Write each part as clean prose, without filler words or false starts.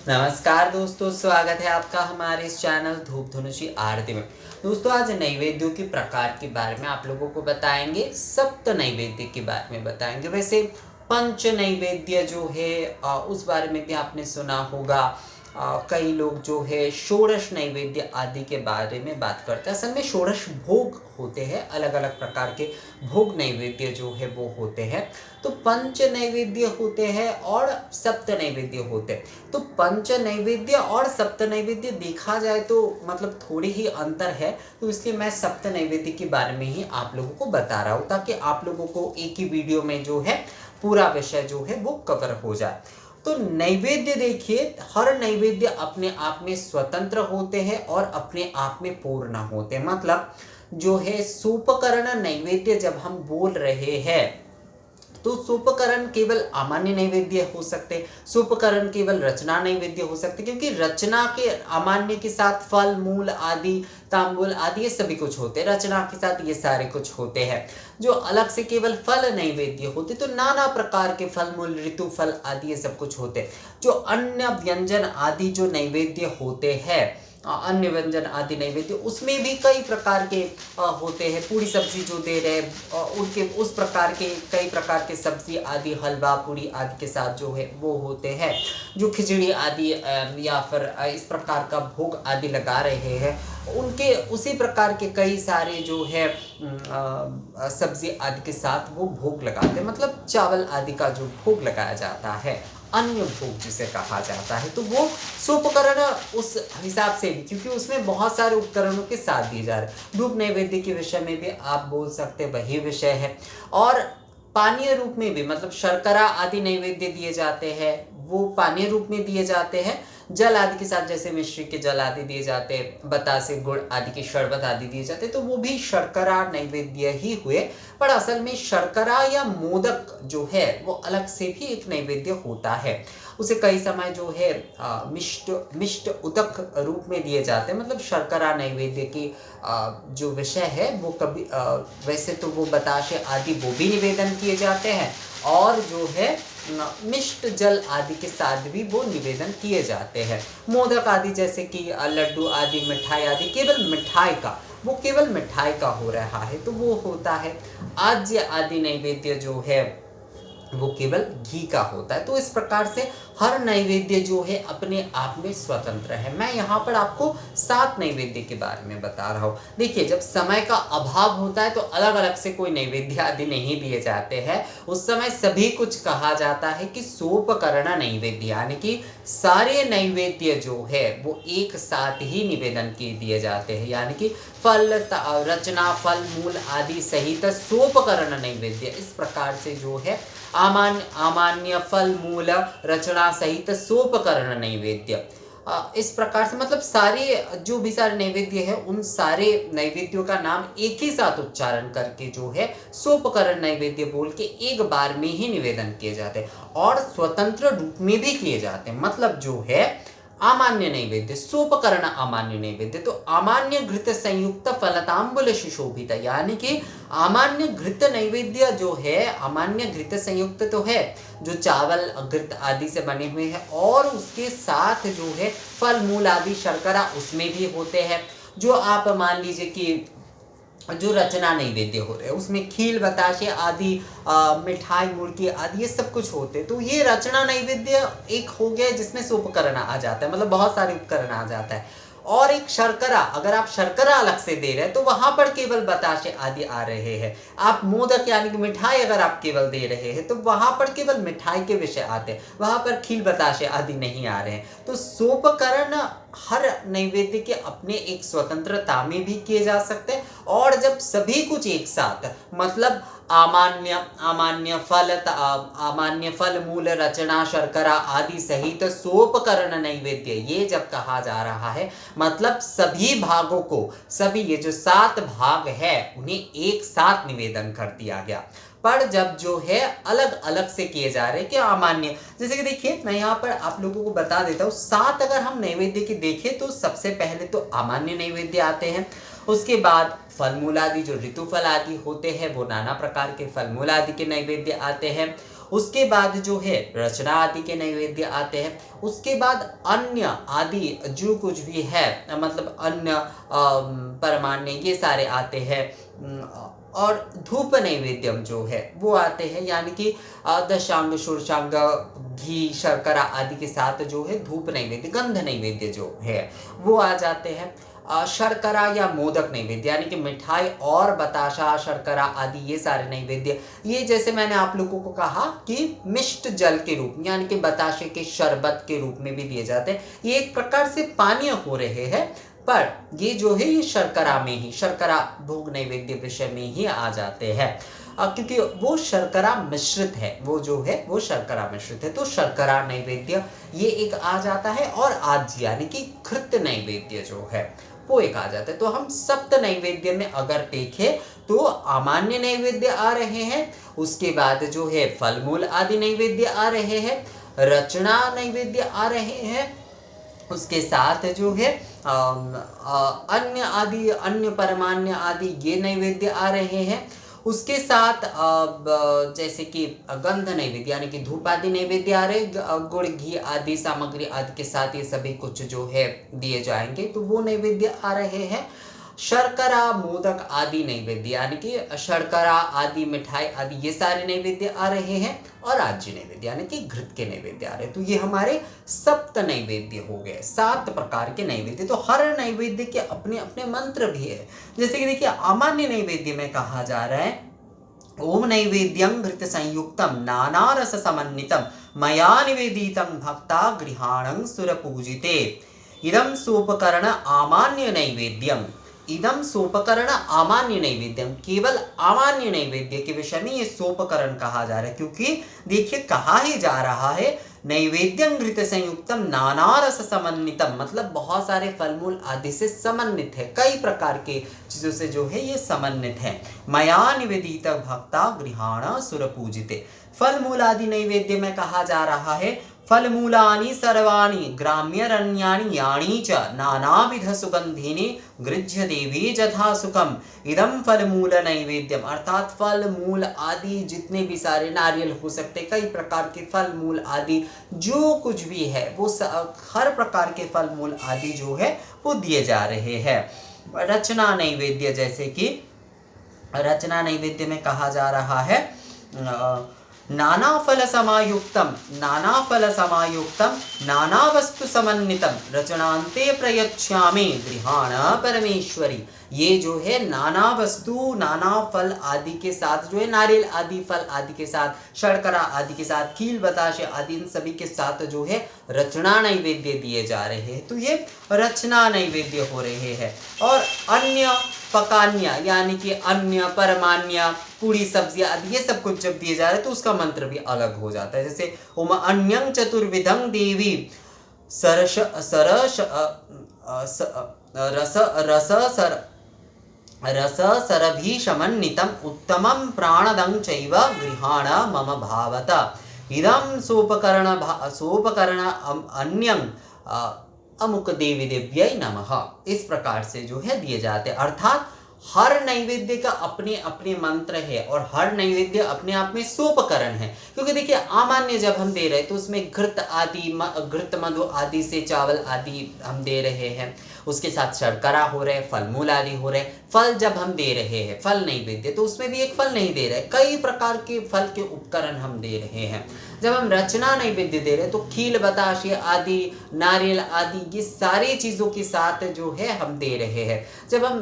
नमस्कार दोस्तों, स्वागत है आपका हमारे इस चैनल धूप धनुषी आरती में। दोस्तों, आज नैवेद्यों के प्रकार के बारे में आप लोगों को बताएंगे, सप्त नैवेद्य के बारे में बताएंगे। वैसे पंच नैवेद्य जो है उस बारे में भी आपने सुना होगा। कई लोग जो है षोडश नैवेद्य आदि के बारे में बात करते हैं। असल में षोडश भोग होते हैं, अलग अलग प्रकार के भोग नैवेद्य जो है वो होते हैं। तो पंच नैवेद्य होते हैं और सप्त नैवेद्य होते हैं। तो पंच नैवेद्य और सप्त नैवेद्य देखा जाए तो मतलब थोड़ी ही अंतर है, तो इसलिए मैं सप्त नैवेद्य के बारे में ही आप लोगों को बता रहा हूँ, ताकि आप लोगों को एक ही वीडियो में जो है पूरा विषय जो है वो कवर हो जाए। तो नैवेद्य देखिए, हर नैवेद्य अपने आप में स्वतंत्र होते हैं और अपने आप में पूर्ण होते हैं। मतलब जो है सूपकर्ण नैवेद्य जब हम बोल रहे हैं तो सूपकर्ण केवल अमान्य नैवेद्य हो सकते, सूपकर्ण केवल रचना नैवेद्य हो सकते, क्योंकि रचना के अमान्य के साथ फल मूल आदि तांबूल आदि ये सभी कुछ होते हैं, रचना के साथ ये सारे कुछ होते हैं। जो अलग से केवल फल नैवेद्य होते तो नाना प्रकार के फल मूल ऋतु फल आदि ये सब कुछ होते। जो अन्य व्यंजन आदि जो नैवेद्य होते हैं, अन्य व्यंजन आदि नैवेद्य, उसमें भी कई प्रकार के होते हैं। पूरी सब्जी जो दे रहे उनके उस प्रकार के कई प्रकार के सब्जी आदि हलवा पूरी आदि के साथ जो है वो होते हैं। जो खिचड़ी आदि या फिर इस प्रकार का भोग आदि लगा रहे हैं, उनके उसी प्रकार के कई सारे जो है सब्जी आदि के साथ वो भोग लगाते हैं। मतलब चावल आदि का जो भोग लगाया जाता है, अन्य भोग जिसे कहा जाता है, तो वो सूपकर्ण उस हिसाब से भी, क्योंकि उसमें बहुत सारे उपकरणों के साथ दिए जा रहे हैं। धूप नैवेद्य के विषय में भी आप बोल सकते वही विषय है। और पानीय रूप में भी, मतलब शर्करा आदि नैवेद्य दिए जाते हैं, वो पानीय रूप में दिए जाते हैं। जल आदि के साथ, जैसे मिश्री के जल आदि दिए जाते हैं, बतासे गुड़ आदि की शरबत आदि दिए जाते हैं, तो वो भी शर्करा नैवेद्य ही हुए। पर असल में शर्करा या मोदक जो है वो अलग से भी एक नैवेद्य होता है। उसे कई समय जो है मिष्ट उदक रूप में दिए जाते हैं। मतलब शर्करा नैवेद्य की जो विषय है वो कभी वैसे तो वो बताशे आदि वो भी निवेदन किए जाते हैं, और जो है मिष्ट जल आदि के साथ भी वो निवेदन किए जाते हैं। मोदक आदि जैसे कि लड्डू आदि मिठाई आदि केवल मिठाई का हो रहा है, तो वो होता है। आज्य आदि नैवेद्य जो है वो केवल घी का होता है। तो इस प्रकार से हर नैवेद्य जो है अपने आप में स्वतंत्र है। मैं यहाँ पर आपको 7 नैवेद्य के बारे में बता रहा हूँ। देखिए, जब समय का अभाव होता है तो अलग अलग से कोई नैवेद्य आदि नहीं दिए जाते हैं। उस समय सभी कुछ कहा जाता है कि सोपकर्ण नैवेद्य, यानी कि सारे नैवेद्य जो है वो एक साथ ही निवेदन किए दिए जाते हैं। यानी कि फल रचना फल मूल आदि सहित सोपकर्ण नैवेद्य, इस प्रकार से जो है अमान्य फल मूल रचना सहित सोपकर्ण नैवेद्य, इस प्रकार से मतलब सारे जो भी सारे नैवेद्य है उन सारे नैवेद्यों का नाम एक ही साथ उच्चारण करके जो है सोपकर्ण नैवेद्य बोल के एक बार में ही निवेदन किए जाते हैं, और स्वतंत्र रूप में भी किए जाते हैं। मतलब जो है अमान्य नैवेद्य, सोपकर्ण अमान्य नैवेद्य, तो अमान्य घृत संयुक्त फलतांबुल सुशोभित, यानी कि अमान्य घृत नैवेद्य जो है, अमान्य घृत संयुक्त तो है, जो चावल घृत आदि से बने हुए हैं, और उसके साथ जो है फल मूल आदि शर्करा उसमें भी होते हैं। जो आप मान लीजिए कि जो रचना नैवेद्य हो रहे हैं उसमें खील बताशे आदि मिठाई मुर्गी आदि ये सब कुछ होते हैं। तो ये रचना नैवेद्य एक हो गया जिसमें से उपकरण आ जाता है, मतलब बहुत सारे उपकरण आ जाता है। और एक शर्करा, अगर आप शर्करा अलग से दे रहे हैं तो वहां पर केवल बताशे आदि आ रहे हैं। आप मोदक यानी कि मिठाई अगर आप केवल दे रहे हैं तो वहां पर केवल मिठाई के विषय आते हैं, वहां पर खील बताशे आदि नहीं आ रहे हैं। तो सोपकर्ण हर नैवेद्य के अपने एक स्वतंत्रता में भी किए जा सकते हैं, और जब सभी कुछ एक साथ, मतलब अमान्य फल मूल रचना शर्करा आदि सहित सोपकर्ण नैवेद्य, ये जब कहा जा रहा है मतलब सभी भागों को, सभी ये जो 7 भाग है उन्हें एक साथ निवेदन कर दिया गया। पर जब जो है अलग अलग से किए जा रहे हैं कि अमान्य, जैसे कि देखिए मैं यहाँ पर आप लोगों को बता देता हूँ, 7 अगर हम नैवेद्य की देखें तो सबसे पहले तो अमान्य नैवेद्य आते हैं। उसके बाद फल मूल आदि जो ऋतु फल आदि होते हैं वो नाना प्रकार के फल मूल आदि के नैवेद्य आते हैं। उसके बाद जो है रचना आदि के नैवेद्य आते हैं। उसके बाद अन्य आदि जो कुछ भी है, मतलब अन्य परमान्य ये सारे आते हैं। और धूप नैवेद्यम जो है वो आते हैं, यानी कि दशांग षोडशांग घी शर्करा आदि के साथ जो है धूप नैवेद्य गंध नैवेद्य जो है वो आ जाते हैं। शर्करा या मोदक नैवेद्य, यानी कि मिठाई और बताशा शर्करा आदि ये सारे नैवेद्य, ये जैसे मैंने आप लोगों को कहा कि मिष्ट जल के रूप यानी कि बताशे के शरबत के रूप में भी दिए जाते हैं। ये एक प्रकार से पानीय हो रहे हैं, पर ये जो है ये शर्करा में ही, शर्करा भोग नैवेद्य विषय में ही आ जाते हैं, क्योंकि वो शर्करा मिश्रित है, वो जो है वो शर्करा मिश्रित है। तो शर्करा नैवेद्य ये एक आ जाता है, और आज यानी कि घृत नैवेद्य जो है वो एक आ जाता है। तो हम सप्त नैवेद्य में अगर देखें तो अमान्य नैवेद्य आ रहे हैं, उसके बाद जो है फल मूल आदि नैवेद्य आ रहे हैं, रचना नैवेद्य आ रहे हैं, उसके साथ जो है अन्य आदि, अन्य परमान्य आदि ये नैवेद्य आ रहे हैं। उसके साथ जैसे कि गंध नैवेद्य यानी कि धूप आदि नैवेद्य आ रहे, गुड़ घी आदि सामग्री आदि के साथ ये सभी कुछ जो है दिए जाएंगे, तो वो नैवेद्य आ रहे हैं। शर्करा मोदक आदि नैवेद्य यानी कि शर्करा आदि मिठाई आदि ये सारे नैवेद्य आ रहे हैं, और राज्य नैवेद्य यानी कि घृत के नैवेद्य आ रहे हैं। तो ये हमारे सप्त नैवेद्य हो गए, 7 प्रकार के नैवेद्य। तो हर नैवेद्य के अपने अपने मंत्र भी है। जैसे कि देखिए अमान्य नैवेद्य में कहा जा रहा है ओम नैवेद्यं घृत संयुक्तम नाना रस समन्वितम मया निवेदितं भक्ता गृहाणं सुरपूजिते इदं सोपकरण अमान्य नैवेद्यम। इदम सोपकरण अमान्य नैवेद्यम, केवल अमान्य नैवेद्य के विषय में ये सोपकरण कहा जा रहा है, क्योंकि देखिए कहा ही जा रहा है नैवेद्यं घृत संयुक्तम नाना रस समन्वितम, मतलब बहुत सारे फलमूल आदि से समन्वित है, कई प्रकार के चीजों से जो है ये समन्वित है। मया निवेदित भक्ता गृहाण सुरपूजिते। फल मूल आदि नैवेद्य में कहा जा रहा है फलमूलानि सर्वाणि ग्राम्यरण्यानि यानि च नानाविध सुगंधिनी गृह्य देवी जथा सुखम इदम फलमूल नैवेद्यम। अर्थात फल मूल आदि जितने भी सारे नारियल हो सकते, कई प्रकार के फल मूल आदि जो कुछ भी है वो हर प्रकार के फल मूल आदि जो है वो दिए जा रहे हैं। रचना नैवेद्य, जैसे कि रचना नैवेद्य में कहा जा रहा है नाना फल समायुक्तम नाना वस्तु समन्वितम रचनांते प्रयच्छामि गृहाण परमेश्वरी। ये जो है नाना वस्तु नाना फल आदि के साथ जो है नारियल आदि फल आदि के साथ शर्करा आदि के साथ खील बताशे आदि इन सभी के साथ जो है रचना नैवेद्य दिए जा रहे हैं। तो ये रचना नैवेद्य हो रहे हैं। और अन्य पकान्य यानी कि अन्य परमान्य पूरी सब्जियां आदि ये सब कुछ जब दिए जा रहे हैं तो उसका मंत्र भी अलग हो जाता है। जैसे ओम अन्यं चतुर्विधं देवी सरस सरस रस रस सर रस सरभीषमन्वितम उत्तमं प्राणदं चैव गृहाण मम भावत इदं सोपकरण अन्यं अमुक देवी देव्यै नमः। इस प्रकार से जो है दिए जाते हैं। अर्थात हर नैवेद्य का अपने अपने मंत्र है और हर नैवेद्य अपने आप में सोपकरण है। क्योंकि देखिए अमान्य जब हम दे रहे हैं तो उसमें घृत आदि घृत मधु आदि से चावल आदि हम दे रहे हैं, उसके साथ शर्करा हो रहे हैं, फल मूल आदि हो रहे हैं। फल जब हम दे रहे हैं फल नैवेद्य तो उसमें भी एक फल नहीं दे रहे, कई प्रकार के फल के उपकरण हम दे रहे हैं। जब हम रचना नैवेद्य दे रहे हैं तो खील बताशे आदि नारियल आदि ये सारी चीज़ों के साथ जो है हम दे रहे हैं। जब हम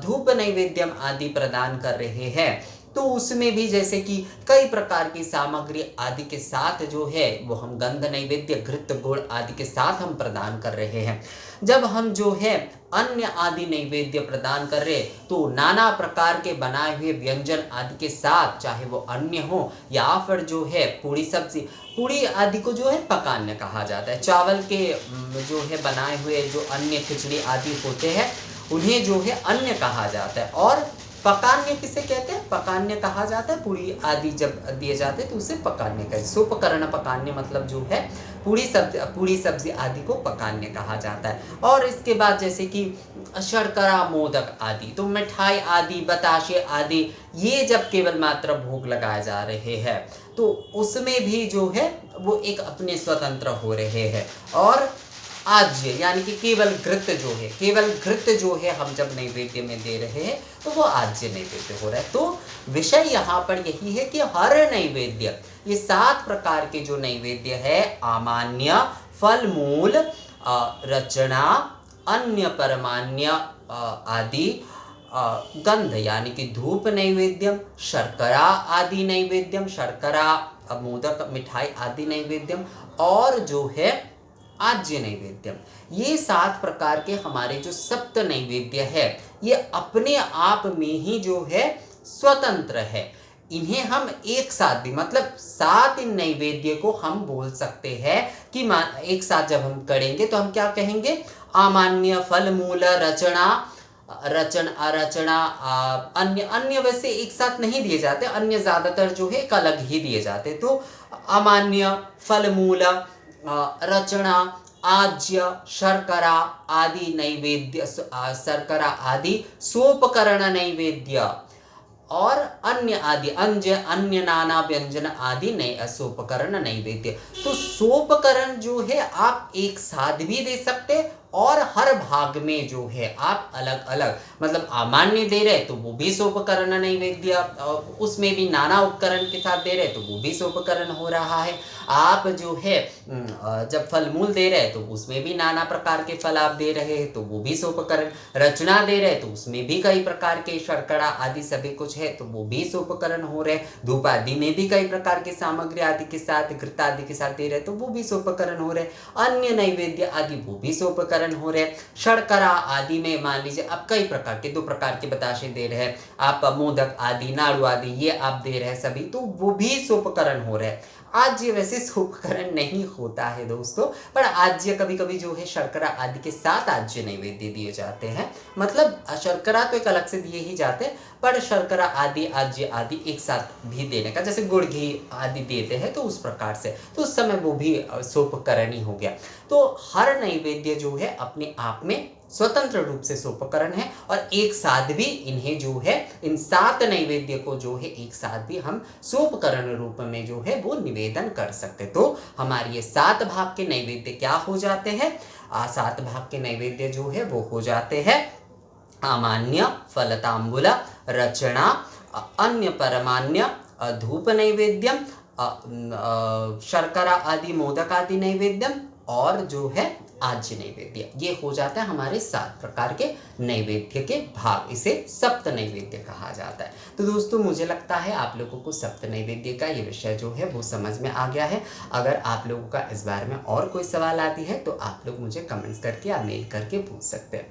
धूप नैवेद्यम आदि प्रदान कर रहे हैं तो उसमें भी जैसे कि कई प्रकार की सामग्री आदि के साथ जो है वो हम गंध नैवेद्य घृत गुड़ आदि के साथ हम प्रदान कर रहे हैं। जब हम जो है अन्य आदि नैवेद्य प्रदान कर रहे तो नाना प्रकार के बनाए हुए व्यंजन आदि के साथ, चाहे वो अन्य हो या फिर जो है पूरी सब्जी पूरी आदि को जो है पकान्य कहा जाता है। चावल के जो है बनाए हुए जो अन्य खिचड़ी आदि होते हैं उन्हें जो है अन्य कहा जाता है। और पकान्य किसे कहते हैं? पकान्य कहा जाता है। पूरी आदि जब दिए जाते हैं तो उसे पकान्य कहते हैं। सोपकरण पकान्य मतलब जो है पूरी सब्जी आदि को पकान्य कहा जाता है। और इसके बाद जैसे कि शर्करा मोदक आदि, तो मिठाई आदि बताशे आदि ये जब केवल मात्र भोग लगाए जा रहे हैं तो उसमें भी जो है वो एक अपने स्वतंत्र हो रहे हैं। और आज्य यानी कि केवल घृत जो है हम जब नैवेद्य में दे रहे हैं तो वो आज्य नैवेद्य हो रहा है। तो विषय यहाँ पर यही है कि हर नैवेद्य, ये 7 प्रकार के जो नैवेद्य है, आमान्य, फल मूल, रचना, अन्य परमान्य आदि, गंध यानी कि धूप नैवेद्यम, शर्करा आदि नैवेद्यम, शर्करा मोदक मिठाई आदि नैवेद्यम, और जो है आज्य नैवेद्यम, ये 7 प्रकार के हमारे जो सप्त नैवेद्य है ये अपने आप में ही जो है स्वतंत्र है। इन्हें हम एक साथ भी, मतलब 7 इन नैवेद्य को हम बोल सकते हैं कि एक साथ जब हम करेंगे तो हम क्या कहेंगे, आमान्य, फल मूल, रचना, अन्य वैसे एक साथ नहीं दिए जाते, अन्य ज्यादातर जो है एक अलग ही दिए जाते। तो अमान्य, फल मूल, रचना, आज्य, शर्करा आदि नैवेद्य, शर्करा आदि सोपकरण नैवेद्य, और अन्य आदि अन्य नाना व्यंजन आदि सोपकरण नैवेद्य। तो सोपकरण जो है आप एक साथ भी दे सकते और हर भाग में जो है आप अलग अलग, मतलब अमान्य दे रहे तो वो भी सोपकरण नैवेद्य, उसमें भी नाना उपकरण के साथ दे रहे तो वो भी सोपकरण हो रहा है। आप जो है जब फल मूल दे रहे तो उसमें भी नाना प्रकार के फल आप दे रहे हैं तो वो भी सोपकरण, रचना दे रहे तो उसमें भी कई प्रकार के शर्करा आदि सभी कुछ है तो वो भी सोपकरण हो रहे, धूप आदि में भी कई प्रकार के सामग्री आदि के साथ, घृत आदि के साथ दे रहे तो वो भी सोपकरण हो रहे, अन्य नैवेद्य आदि वो भी सोपकरण हो रहे। शर्करा आदि में मान लीजिए आप कई प्रकार के 2 प्रकार के बताशे दे रहे हैं, आप मोदक आदि, नाड़ू आदि ये आप दे रहे हैं सभी, तो वो भी सोपकरण हो रहे। आज्य वैसे सोपकरण नहीं होता है दोस्तों, पर आज्य कभी कभी जो है शर्करा आदि के साथ आज्य नैवेद्य दिए जाते हैं, मतलब शर्करा तो एक अलग से दिए ही जाते हैं पर शर्करा आदि आज्य आदि एक साथ भी देने का, जैसे गुड़ घी आदि देते हैं तो उस प्रकार से, तो उस समय वो भी सोपकरण ही हो गया। तो हर नैवेद्य जो है अपने आप में स्वतंत्र रूप से सोपकरण है और एक साथ भी इन्हें जो है, इन 7 नैवेद्य को जो है एक साथ भी हम सोपकरण रूप में जो है वो निवेदन कर सकते। तो हमारे ये 7 भाग के नैवेद्य क्या हो जाते हैं, 7 भाग के नैवेद्य जो है वो हो जाते हैं आमान्य, फलतांबूल, रचना, अन्य परमान्य, धूप नैवेद्यम, शर्करा आदि मोदक आदि नैवेद्यम, और जो है आज्य नैवेद्य। ये हो जाता है हमारे 7 प्रकार के नैवेद्य के भाग, इसे सप्त नैवेद्य कहा जाता है। तो दोस्तों मुझे लगता है आप लोगों को सप्त नैवेद्य का ये विषय जो है वो समझ में आ गया है। अगर आप लोगों का इस बारे में और कोई सवाल आती है तो आप लोग मुझे कमेंट्स करके या मेल करके पूछ सकते हैं।